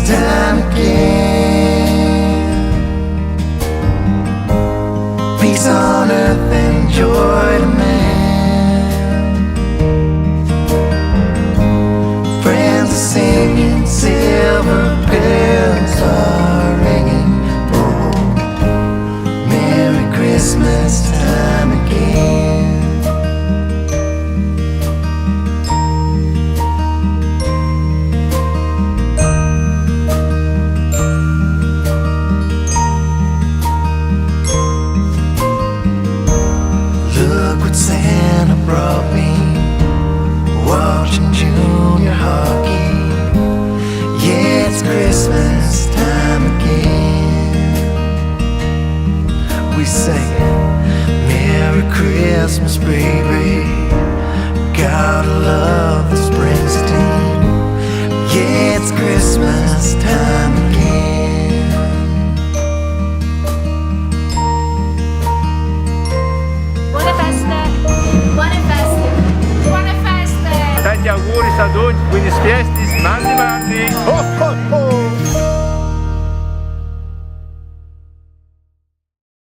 time again. Peace on earth and joy to man. Friends are singing, silver bells are ringing. Oh, Merry Christmas time again. Look what Santa brought me, watching junior hockey. Yeah, it's Christmas time again. We sing Merry Christmas, baby. Gotta love the Springsteen. Yeah, it's Christmas time again. Buone feste! Buone feste! Buone feste! Tanti auguri, saluti, buenos fiestas, mandi mandi. Ho, ho, ho.